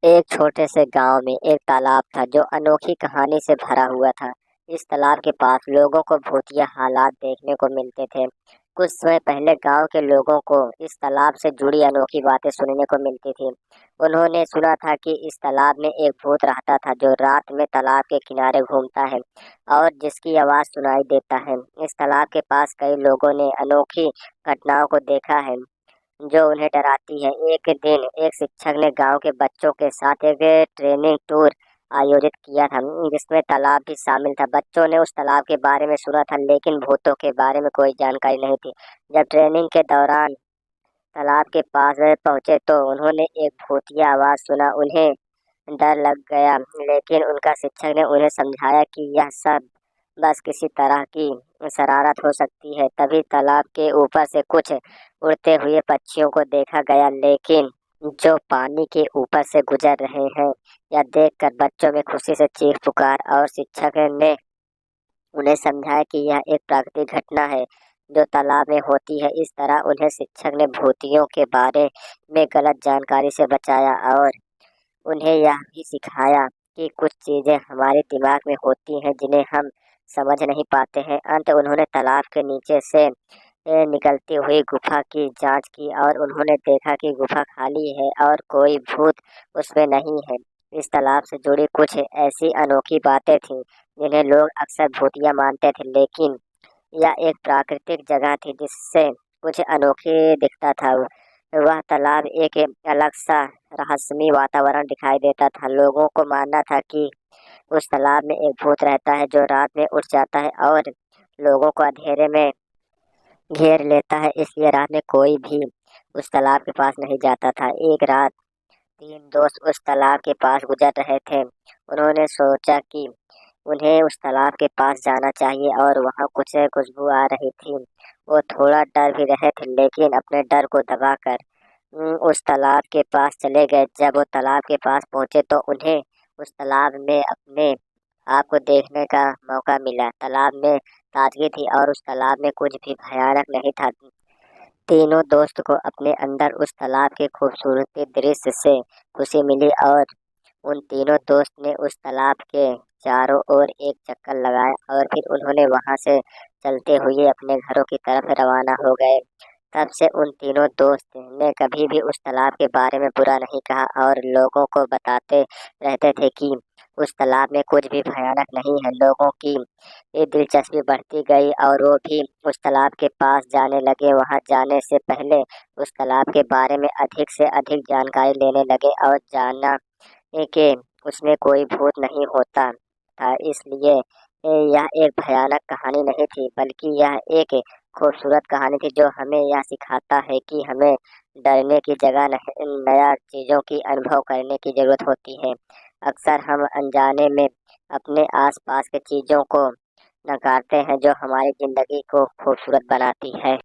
एक छोटे से गांव में एक तालाब था जो अनोखी कहानी से भरा हुआ था। इस तालाब के पास लोगों को भूतिया हालात देखने को मिलते थे। कुछ समय पहले गांव के लोगों को इस तालाब से जुड़ी अनोखी बातें सुनने को मिलती थी। उन्होंने सुना था कि इस तालाब में एक भूत रहता था जो रात में तालाब के किनारे घूमता है और जिसकी आवाज़ सुनाई देता है। इस तालाब के पास कई लोगों ने अनोखी घटनाओं को देखा है जो उन्हें डराती है। एक दिन एक शिक्षक ने गांव के बच्चों के साथ एक ट्रेनिंग टूर आयोजित किया था जिसमें तालाब भी शामिल था। बच्चों ने उस तालाब के बारे में सुना था लेकिन भूतों के बारे में कोई जानकारी नहीं थी। जब ट्रेनिंग के दौरान तालाब के पास वे पहुंचे तो उन्होंने एक भूतिया आवाज सुना। उन्हें डर लग गया लेकिन उनका शिक्षक ने उन्हें समझाया कि यह सब बस किसी तरह की शरारत हो सकती है। तभी तालाब के ऊपर से कुछ उड़ते हुए पक्षियों को देखा गया लेकिन जो पानी के ऊपर से गुजर रहे हैं। यह देखकर बच्चों में खुशी से चीख पुकार और शिक्षक ने उन्हें समझाया कि यह एक प्राकृतिक घटना है जो तालाब में होती है। इस तरह उन्हें शिक्षक ने भूतियों के बारे में गलत जानकारी से बचाया और उन्हें यह भी सिखाया कि कुछ चीजें हमारे दिमाग में होती हैं जिन्हें हम समझ नहीं पाते हैं। अंत उन्होंने तालाब के नीचे से निकलती हुई गुफा की जांच की और उन्होंने देखा कि गुफा खाली है और कोई भूत उसमें नहीं है। इस तालाब से जुड़ी कुछ ऐसी अनोखी बातें थीं जिन्हें लोग अक्सर भूतिया मानते थे लेकिन यह एक प्राकृतिक जगह थी जिससे कुछ अनोखी दिखता था। वह तालाब एक अलग सा रहस्यमय वातावरण दिखाई देता था। लोगों को मानना था कि उस तालाब में एक भूत रहता है जो रात में उठ जाता है और लोगों को अंधेरे में घेर लेता है, इसलिए रात में कोई भी उस तालाब के पास नहीं जाता था। एक रात तीन दोस्त उस तालाब के पास गुजर रहे थे। उन्होंने सोचा कि उन्हें उस तालाब के पास जाना चाहिए और वहां कुछ खुशबू आ रही थी। वो थोड़ा डर भी रहे थे लेकिन अपने डर को दबाकर उस तालाब के पास चले गए। जब वो तालाब के पास पहुंचे तो उन्हें उस तालाब में अपने आप को देखने का मौका मिला। तालाब में ताजगी थी और उस तालाब में कुछ भी भयानक नहीं था। तीनों दोस्त को अपने अंदर उस तालाब के खूबसूरती दृश्य से खुशी मिली और उन तीनों दोस्त ने उस तालाब के चारों ओर एक चक्कर लगाया और फिर उन्होंने वहां से चलते हुए अपने घरों की तरफ रवाना हो गए। तब से उन तीनों दोस्त ने कभी भी उस तालाब के बारे में बुरा नहीं कहा और लोगों को बताते रहते थे कि उस तालाब में कुछ भी भयानक नहीं है। लोगों की ये दिलचस्पी बढ़ती गई और वो भी उस तालाब के पास जाने लगे। वहां जाने से पहले उस तालाब के बारे में अधिक से अधिक जानकारी लेने लगे और जाना कि उसमें कोई भूत नहीं होता था। इसलिए यह एक भयानक कहानी नहीं थी बल्कि यह एक खूबसूरत कहानी थी जो हमें यह सिखाता है कि हमें डरने की जगह नया चीज़ों की अनुभव करने की ज़रूरत होती है। अक्सर हम अनजाने में अपने आसपास के चीज़ों को नकारते हैं जो हमारी ज़िंदगी को खूबसूरत बनाती है।